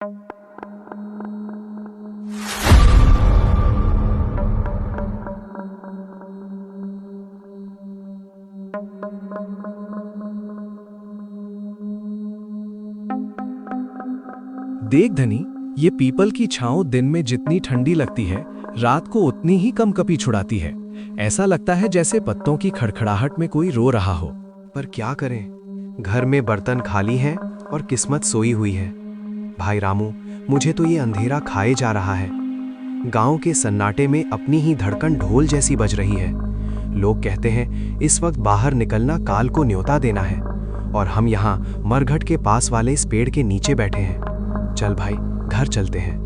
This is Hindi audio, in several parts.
देख धनी, ये पीपल की छांव दिन में जितनी ठंडी लगती है, रात को उतनी ही कंपकपी छुड़ाती है। ऐसा लगता है जैसे पत्तों की खड़खड़ाहट में कोई रो रहा हो। पर क्या करें, घर में बर्तन खाली हैं और किस्मत सोई हुई है। भाई रामू, मुझे तो ये अंधेरा खाए जा रहा है। गांव के सन्नाटे में अपनी ही धड़कन ढोल जैसी बज रही है। लोग कहते हैं इस वक्त बाहर निकलना काल को न्योता देना है, और हम यहाँ मरघट के पास वाले इस पेड़ के नीचे बैठे हैं। चल भाई, घर चलते हैं।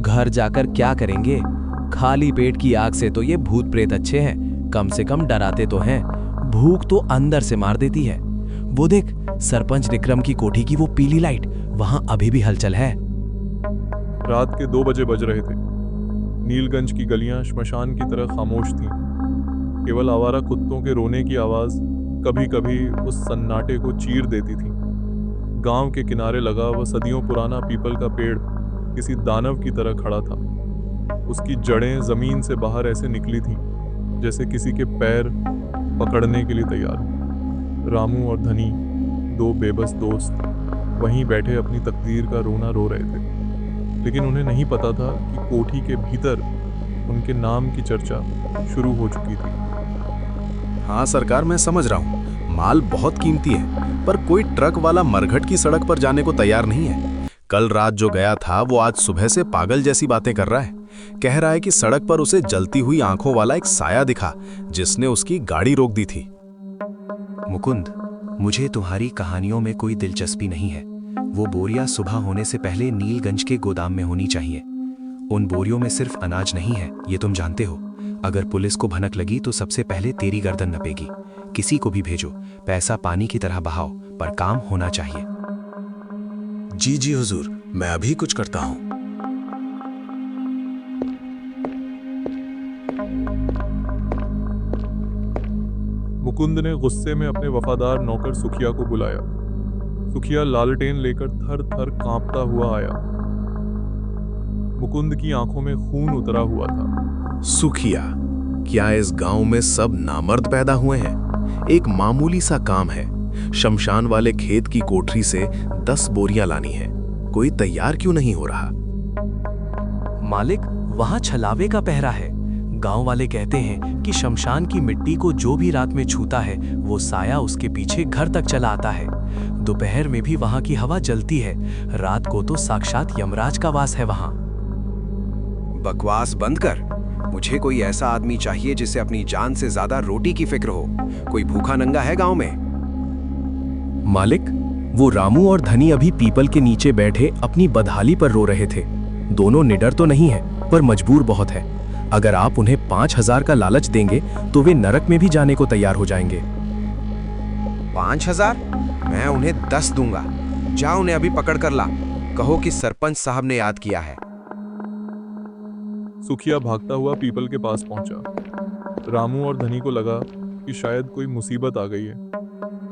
घर जाकर क्या करेंगे? खाली पेट की आग से तो ये भूत प्रेत अच्छे हैं, कम से कम डराते तो हैं। भूख तो अंदर से मार देती है। वो देख, सरपंच विक्रम की कोठी की वो पीली लाइट, वहां अभी भी हलचल है। रात के 2 बजे बज रहे थे। नीलगंज की गलियां श्मशान की तरह खामोश थीं। केवल आवारा कुत्तों के रोने की आवाज कभी कभी उस सन्नाटे को चीर देती थी। गांव के किनारे लगा वह सदियों पुराना पीपल का पेड़ किसी दानव की तरह खड़ा था। उसकी जड़ें जमीन से बाहर ऐसे निकली थीं जैसे किसी के पैर पकड़ने के लिए तैयार। रामू और धनी, 2 बेबस दोस्त, वहीं बैठे अपनी तकदीर का रोना रो रहे थे। लेकिन उन्हें नहीं पता था कि कोठी के भीतर उनके नाम की चर्चा शुरू हो चुकी थी। हाँ सरकार, मैं समझ रहा हूँ, माल बहुत कीमती है, पर कोई ट्रक वाला मरघट की सड़क पर जाने को तैयार नहीं है। कल रात जो गया था वो आज सुबह से पागल जैसी बातें कर रहा है। कह रहा है कि सड़क पर उसे जलती हुई आंखों वाला एक साया दिखा जिसने उसकी गाड़ी रोक दी थी। मुकुंद, मुझे तुम्हारी कहानियों में कोई दिलचस्पी नहीं है। वो बोरियां सुबह होने से पहले नीलगंज के गोदाम में होनी चाहिए। उन बोरियों में सिर्फ अनाज नहीं है, ये तुम जानते हो। अगर पुलिस को भनक लगी तो सबसे पहले तेरी गर्दन नपेगी। किसी को भी भेजो, पैसा पानी की तरह बहाओ, पर काम होना चाहिए। जी जी हुजूर, मैं अभी कुछ करता हूँ। मुकुंद ने गुस्से में अपने वफादार नौकर सुखिया को बुलाया। सुखिया लालटेन लेकर थर थर कांपता हुआ आया। मुकुंद की आंखों में खून उतरा हुआ था। सुखिया, क्या इस गांव में सब नामर्द पैदा हुए हैं? एक मामूली सा काम है, शमशान वाले खेत की कोठरी से 10 बोरियां लानी है। कोई तैयार क्यों नहीं हो रहा? मालिक, वहां छलावे का पहरा है। गांव वाले कहते हैं कि शमशान की मिट्टी को जो भी रात में छूता है वो साया उसके पीछे घर तक चला आता है। दोपहर में भी वहां की हवा जलती है। रात को तो साक्षात यमराज का वास है वहां। बकवास बंद कर। मुझे कोई ऐसा आदमी चाहिए जिसे अपनी जान से ज्यादा रोटी की फिक्र हो। कोई भूखा नंगा है गांव में? मालिक, वो रामू और धनी अभी पीपल के नीचे बैठे अपनी बदहाली पर रो रहे थे। दोनों निडर तो नहीं है, पर मजबूर बहुत है। अगर आप उन्हें 5,000 का लालच देंगे तो वे नरक में भी जाने को तैयार हो जाएंगे। 5,000? मैं उन्हें 10 दूंगा। जा उन्हें अभी पकड़ कर ला। कहो कि सरपंच साहब ने याद किया है। सुखिया भागता हुआ पीपल के पास पहुंचा। रामू और धनी को लगा कि शायद कोई मुसीबत आ गई है,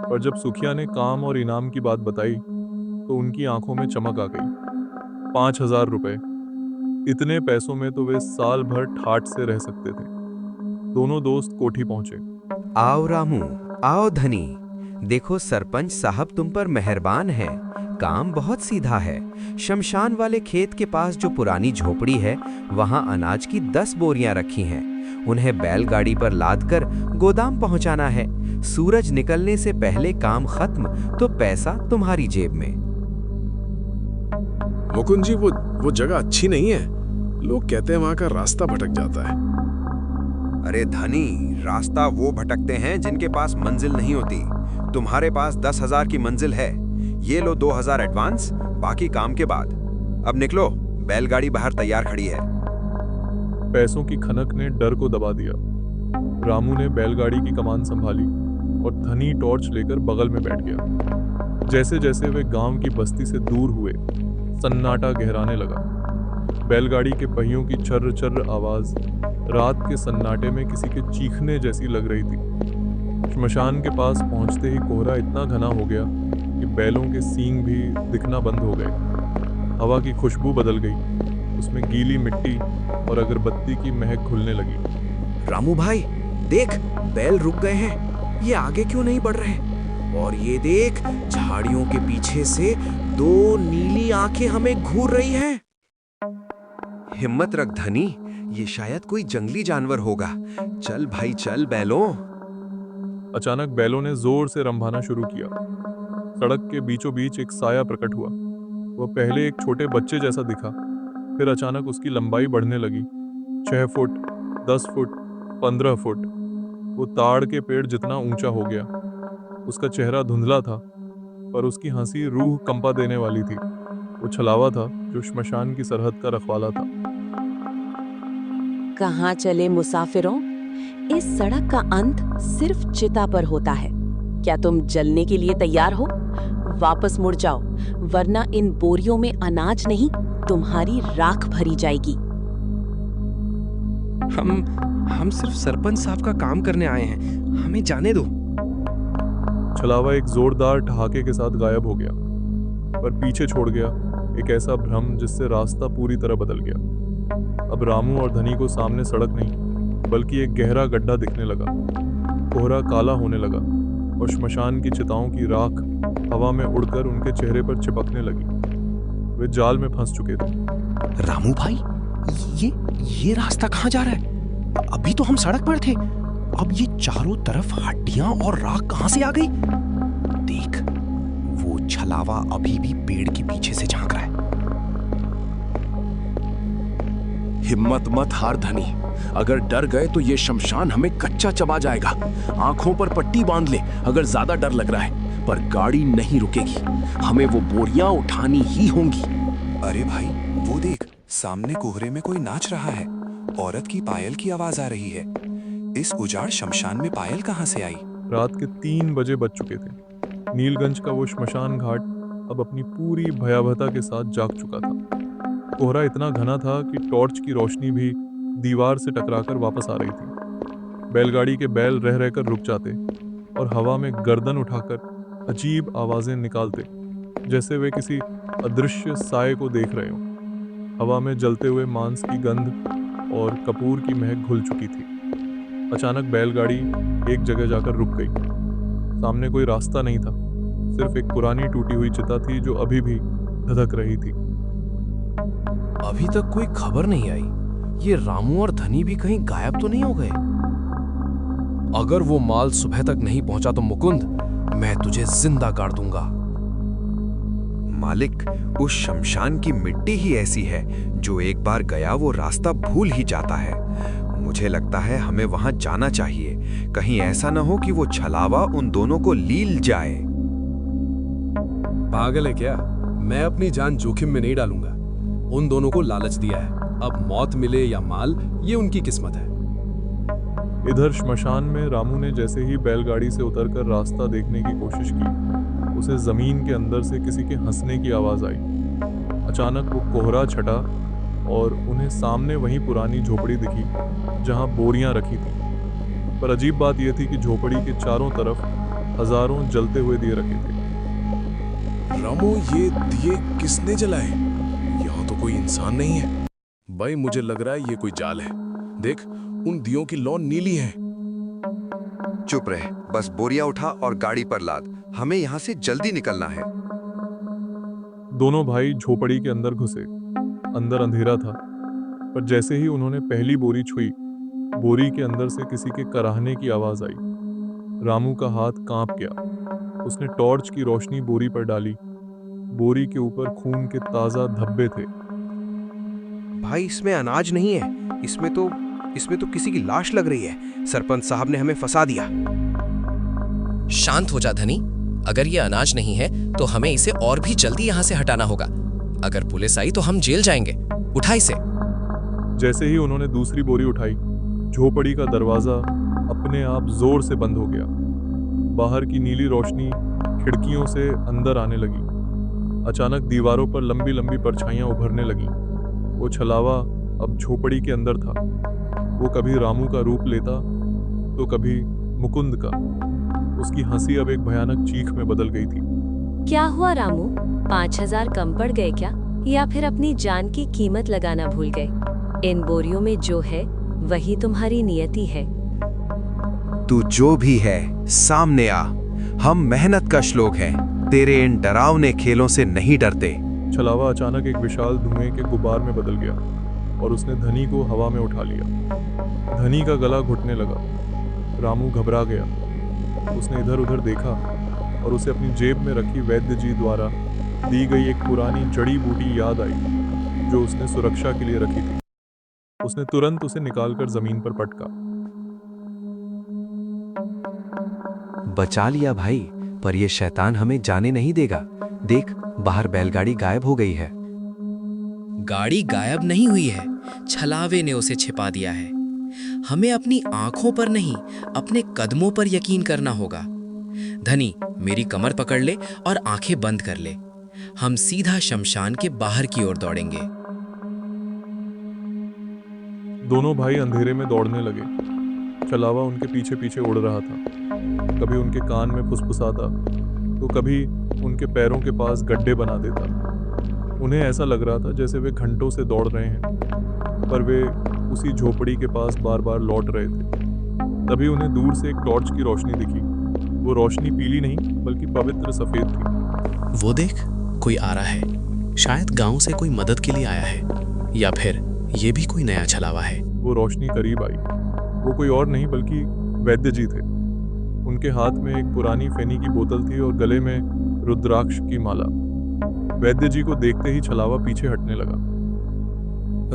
पर जब सुखिया ने काम और इनाम की बात बताई तो उनकी आंखों में चमक आ गई। 5,000 रुपए! इतने पैसों में तो वे साल भर ठाठ से रह सकते थे। दोनों दोस्त कोठी पहुंचे। आओ रामू, आओ धनी। देखो, सरपंच साहब तुम पर मेहरबान हैं। काम बहुत सीधा है। शमशान वाले खेत के पास जो पुरानी झोपड़ी है, वहां अनाज की 10 बोरियां रखी हैं। उन्हें बैलगाड़ी पर लादकर गोदाम पहुंचाना है। सूरज निकलने से पहले काम खत्म तो पैसा तुम्हारी जेब में। मुकुंद जी, वो जगह अच्छी नहीं है। लोग कहते हैं वहां का रास्ता भटक जाता है। अरे धनी, रास्ता वो भटकते हैं जिनके पास मंजिल नहीं होती। तुम्हारे पास 10,000 की मंजिल है। ये लो 2,000 एडवांस, बाकी काम के बाद। अब निकलो, बैलगाड़ी बाहर तैयार खड़ी है। पैसों की खनक ने डर को दबा दिया। रामू ने बैलगाड़ी की कमान संभाली और धनी टॉर्च लेकर बगल में बैठ गया। जैसे जैसे वे गांव की बस्ती से दूर हुए, सन्नाटा गहराने लगा। बैलगाड़ी के पहियों की चर्र चर्र आवाज रात के सन्नाटे में किसी के चीखने जैसी लग रही थी। श्मशान के पास पहुंचते ही कोहरा इतना घना हो गया कि बैलों के सींग भी दिखना बंद हो गए। हवा की खुशबू बदल गई। उसमें गीली मिट्टी और अगरबत्ती की महक घुलने लगी। रामू भाई देख, बैल रुक गए हैं, ये आगे क्यों नहीं बढ़ रहे? और ये देख, झाड़ियों के पीछे से दो नीली आंखें हमें घूर रही हैं। हिम्मत रख धनी, ये शायद कोई जंगली जानवर होगा। चल भाई चल बैलों। अचानक बैलों ने जोर से रंभाना शुरू किया। सड़क के बीचों बीच एक साया प्रकट हुआ। वह पहले एक छोटे बच्चे जैसा दिखा, फिर अचानक उसकी लंबाई बढ़ने लगी। 6 फुट, 10 फुट, 15 फुट। वो ताड़ के पेड़ जितना ऊंचा हो गया। उसका चेहरा धुंधला था, पर उसकी हंसी रूह कंपा देने वाली थी। वो छलावा था जो श्मशान की सरहद का रखवाला था। कहाँ चले मुसाफिरों? इस सड़क का अंत सिर्फ चिता पर होता है। क्या तुम जलने के लिए तैयार हो? वापस मुड़ जाओ, वरना इन बोरियों में अनाज नहीं, तुम्हारी राख भरी जाएगी। हम सिर्फ सरपंच साहब का काम करने आए हैं, हमें जाने दो। छलावा एक जोरदार ठहाके के साथ गायब हो गया, पर पीछे छोड़ गया एक ऐसा भ्रम जिससे रास्ता पूरी तरह बदल गया। अब रामू और धनी को सामने सड़क नहीं, बल्कि एक गहरा गड्ढा दिखने लगा। कोहरा काला होने लगा और श्मशान की चिताओं की राख हवा में उड़कर उनके चेहरे पर चिपकने लगी। वे जाल में फंस चुके थे। रामू भाई, ये रास्ता कहाँ जा रहा है? अभी तो हम सड़क पर थे, अब ये चारों तरफ हड्डियां और राख कहाँ से आ गई? देख, वो छलावा अभी भी पेड़ के पीछे से झांक रहा है। हिम्मत मत हार धनी, अगर डर गए तो ये शमशान हमें कच्चा चबा जाएगा। आंखों पर पट्टी बांध ले अगर ज्यादा डर लग रहा है, पर गाड़ी नहीं रुकेगी, हमें वो बोरियां उठानी ही होंगी। अरे भाई, वो देख, सामने कोहरे में कोई नाच रहा है। औरत की पायल की आवाज आ रही है। इस उजाड़ शमशान में पायल कहाँ से आई? रात के 3 बजे बज चुके थे। नीलगंज का वो श्मशान घाट अब अपनी पूरी भयावहता के साथ जाग चुका था। कोहरा इतना घना था कि टॉर्च की रोशनी भी दीवार से टकराकर वापस आ रही थी। बैलगाड़ी के बैल रह रहकर रुक जाते और हवा में गर्दन उठाकर अजीब आवाजें निकालते, जैसे वे किसी अदृश्य साये को देख रहे हों। हवा में जलते हुए मांस की गंध और कपूर की महक घुल चुकी थी। अचानक बैलगाड़ी एक जगह जाकर रुक गई। सामने कोई रास्ता नहीं था, सिर्फ एक पुरानी टूटी हुई चिता थी जो अभी भी धधक रही थी। अभी तक कोई खबर नहीं आई। ये रामू और धनी भी कहीं गायब तो नहीं हो गए? अगर वो माल सुबह तक नहीं पहुंचा तो मुकुंद, मैं तुझे जिंदा गाड़ दूंगा। मालिक, उस शमशान की मिट्टी ही ऐसी है जो एक बार गया वो रास्ता भूल ही जाता है। मुझे लगता है हमें वहां जाना चाहिए, कहीं ऐसा न हो कि वो छलावा उन दोनों को लील जाए। पागल है क्या? मैं अपनी जान जोखिम में नहीं डालूंगा। उन दोनों को लालच दिया है, अब मौत मिले या माल, ये उनकी किस्मत है। इधर श्मशान में रामू ने जैसे ही बैलगाड़ी से उतरकर रास्ता देखने की कोशिश की, उसे जमीन के अंदर से किसी के हंसने की आवाज आई। अचानक वो कोहरा छटा और उन्हें सामने वही पुरानी झोपड़ी दिखी जहां बोरियां रखी थी। पर अजीब बात यह थी कि झोपड़ी के चारों तरफ हजारों जलते हुए दिए रखे थे। रामू, ये दिए किसने जलाए? यहाँ तो कोई इंसान नहीं है। भाई, मुझे लग रहा है ये कोई जाल है। देख, उन दियों की लौ नीली है। चुप रहे, बस बोरियां उठा और गाड़ी पर लाद, हमें यहाँ से जल्दी निकलना है। दोनों भाई झोपड़ी के अंदर घुसे। अंदर अंधेरा था, पर जैसे ही उन्होंने पहली बोरी छुई, बोरी के अंदर से किसी के कराहने की आवाज आई। रामू का हाथ कांप गया। उसने टॉर्च की रोशनी बोरी पर डाली। बोरी के ऊपर खून के ताजा धब्बे थे। भाई, इसमें अनाज नहीं है, इसमें तो किसी की लाश लग रही है। सरपंच साहब ने हमें फंसा दिया। शांत हो जा धनी, अगर ये अनाज नहीं है तो हमें इसे और भी जल्दी यहाँ से हटाना होगा। अगर पुलिस आई तो हम जेल जाएंगे। उठा इसे। जैसे ही उन्होंने दूसरी बोरी उठाई, झोपड़ी का दरवाजा अपने आप जोर से बंद हो गया। बाहर की नीली रोशनी खिड़कियों से अंदर आने लगी। अचानक दीवारों पर लंबी लंबी परछाइयां उभरने लगीं। वो छलावा अब झोपड़ी के अंदर था। वो कभी रामू का रूप लेता तो कभी मुकुंद का। उसकी हंसी अब एक भयानक चीख में बदल गई थी। क्या हुआ रामू? 5000 कम पड़ गए क्या? या फिर अपनी जान की कीमत लगाना भूल गए? इन बोरियों में जो है वही तुम्हारी नियति है। तू जो भी है सामने आ। हम मेहनत कश लोग हैं, तेरे इन डरावने खेलों से नहीं डरते। छलावा अचानक एक विशाल धुएं के गुबार में बदल गया और उसने धनी को हवा में उठा लिया। धनी का गला घुटने लगा। रामू घबरा गया। उसने इधर उधर देखा और उसे अपनी जेब में रखी वैद्य जी द्वारा दी गई एक पुरानी जड़ी बूटी याद आई जो उसने सुरक्षा के लिए रखी थी। उसने तुरंत उसे निकालकर जमीन पर पटका। बचा लिया भाई, पर यह शैतान हमें जाने नहीं देगा। देख, बाहर बैलगाड़ी गायब हो गई है। गाड़ी गायब नहीं हुई है, छलावे ने उसे छिपा दिया है। हमें अपनी आंखों पर नहीं, अपने कदमों पर यकीन करना होगा। धनी, मेरी कमर पकड़ ले और आंखें बंद कर ले। हम सीधा शमशान के बाहर की ओर दौड़ेंगे। दोनों भाई अंधेरे में दौड़ने लगे। छलावा उनके पीछे पीछे उड़ रहा था। कभी उनके कान में फुसफुसाता तो कभी उनके पैरों के पास गड्ढे बना देता। उन्हें ऐसा लग रहा था जैसे वे घंटों से दौड़ रहे हैं, पर वे उसी झोपड़ी के पास बार बार लौट रहे थे। तभी उन्हें दूर से एक टॉर्च की रोशनी दिखी। वो रोशनी पीली नहीं बल्कि पवित्र सफेद थी। वो देख, कोई आ रहा है। शायद गांव से कोई मदद के लिए आया है, या फिर ये भी कोई नया छलावा है। वो रोशनी करीब आई। वो कोई और नहीं बल्कि वैद्य जी थे। उनके हाथ में एक पुरानी फेनी की बोतल थी और गले में रुद्राक्ष की माला। वैद्य जी को देखते ही छलावा पीछे हटने लगा।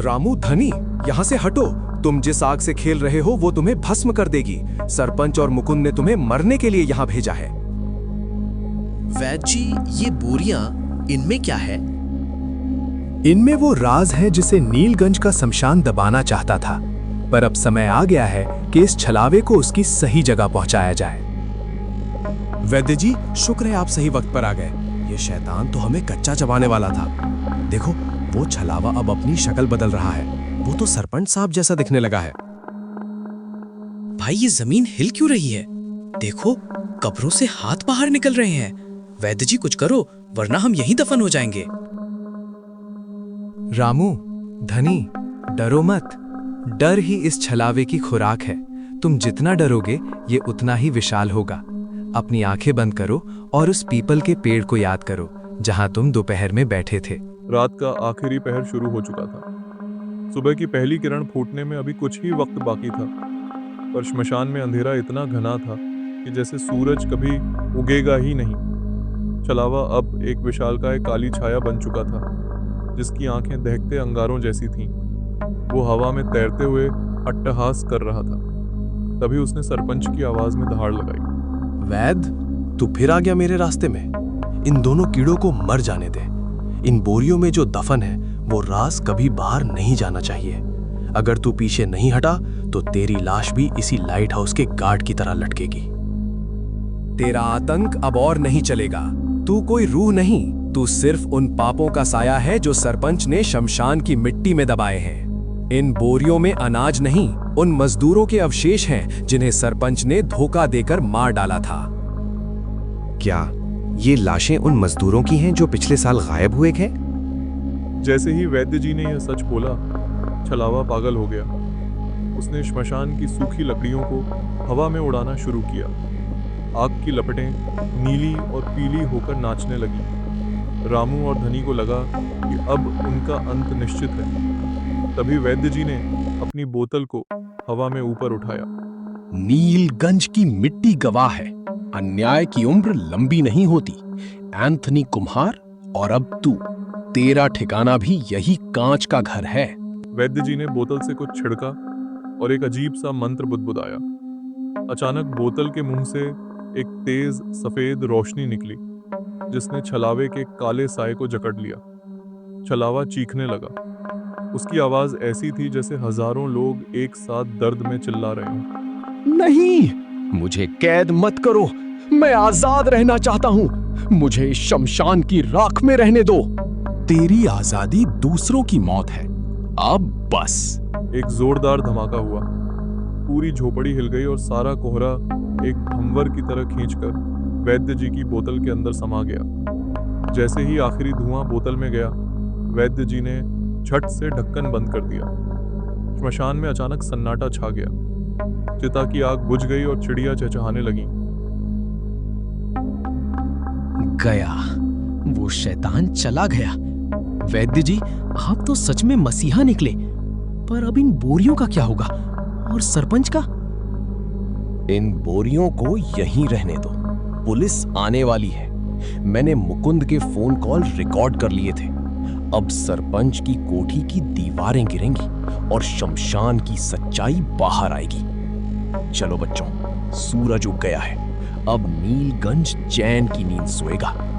रामू, धनी, यहाँ से हटो। तुम जिस आग से खेल रहे हो वो तुम्हें भस्म कर देगी। सरपंच और मुकुंद ने तुम्हें मरने के लिए यहाँ भेजा है। वैद्य जी, ये बोरियां, इनमें क्या है? इनमें वो राज है जिसे नीलगंज का शमशान दबाना चाहता था, पर अब समय आ गया है कि इस छलावे को उसकी सही जगह पहुंचाया जाए। वैद्य जी, शुक्र है आप सही वक्त पर आ गए। ये शैतान तो हमें कच्चा चबाने वाला था। देखो, वो छलावा अब अपनी शक्ल बदल रहा है। वो तो सरपंच साहब जैसा दिखने लगा है। भाई, ये जमीन हिल क्यों रही है? देखो, कब्रों से हाथ बाहर निकल रहे हैं। वैद्य जी, कुछ करो, वरना हम यहीं दफन हो जाएंगे। रामू, धनी, डरो मत। डर ही इस छलावे की खुराक है। तुम जितना डरोगे ये उतना ही विशाल होगा। अपनी आंखें बंद करो और उस पीपल के पेड़ को याद करो जहां तुम दोपहर में बैठे थे। रात का आखिरी पहर शुरू हो चुका था। सुबह की पहली किरण फूटने में अभी कुछ ही वक्त बाकी था, पर श्मशान में अंधेरा इतना घना था कि जैसे सूरज कभी उगेगा ही नहीं। छलावा अब एक विशालकाय काली छाया बन चुका था, जिसकी आंखें दहकते अंगारों जैसी थीं। वो हवा में तैरते हुए अट्टहास कर रहा था। तभी उसने सरपंच की आवाज में दहाड़ लगाई। वैद्य, तू फिर आ गया मेरे रास्ते में। इन दोनों कीड़ों को मर जाने दे। इन बोरियों में जो दफन है वो राज कभी बाहर नहीं जाना चाहिए। अगर तू पीछे नहीं हटा तो तेरी लाश भी इसी लाइट हाउस के गार्ड की तरह लटकेगी। तेरा आतंक अब और नहीं चलेगा। तू कोई रूह नहीं, तू सिर्फ उन पापों का साया है जो सरपंच ने शमशान की मिट्टी में दबाए हैं। इन बोरियों में अनाज नहीं, उन मजदूरों के अवशेष हैं जिन्हें सरपंच ने धोखा देकर मार डाला था। क्या ये लाशें उन मजदूरों की हैं जो पिछले साल गायब हुए थे? जैसे ही वैद्य जी ने यह सच बोला, छलावा पागल हो गया। उसने श्मशान की सूखी लकड़ियों को हवा में उड़ाना शुरू किया। आग की लपटें नीली और पीली होकर नाचने लगी। रामू और धनी को लगा कि अब उनका अंत निश्चित है। तभी वैद्य जी ने अपनी बोतल को हवा में ऊपर उठाया। नीलगंज की मिट्टी गवाह है, अन्याय की उम्र लंबी नहीं होती। एंथनी कुम्हार, और अब तू, तेरा ठिकाना भी यही कांच का घर है। वैद्य जी ने बोतल से कुछ छिड़का और एक अजीब सा मंत्र बुदबुदाया। अचानक बोतल के मुंह से एक तेज सफेद रोशनी निकली, जिसने छलावे के काले साए को जकड़ लिया। छलावा चीखने लगा। उसकी आवाज ऐसी थी जैसे हजारों लोग एक साथ दर्द में चिल्ला रहे हों। नहीं, मुझे कैद मत करो। मैं आजाद रहना चाहता हूं। मुझे शमशान की राख में रहने दो। तेरी आजादी दूसरों की मौत है। अब बस। एक जोरदार धमाका हुआ। पूरी झोपड़ी हिल गई और सारा कोहरा एक भंवर की तरह खींचकर वैद्य जी की बोतल के अंदर समा गया। जैसे ही आखिरी धुआं बोतल में गया, वैद्य जी ने झट से ढक्कन बंद कर दिया। श्मशान में अचानक सन्नाटा छा गया। चिता की आग बुझ गई और चिड़िया चहचहाने लगी। गया, वो शैतान चला गया। वैद्य जी, आप तो सच में मसीहा निकले। पर अब इन बोरियों का क्या होगा? और सरपंच का? इन बोरियों को यहीं रहने दो, पुलिस आने वाली है। मैंने मुकुंद के फोन कॉल रिकॉर्ड कर लिए थे। अब सरपंच की कोठी की दीवारें गिरेंगी और शमशान की सच्चाई बाहर आएगी। चलो बच्चों, सूरज उग गया है। अब नीलगंज चैन की नींद सोएगा।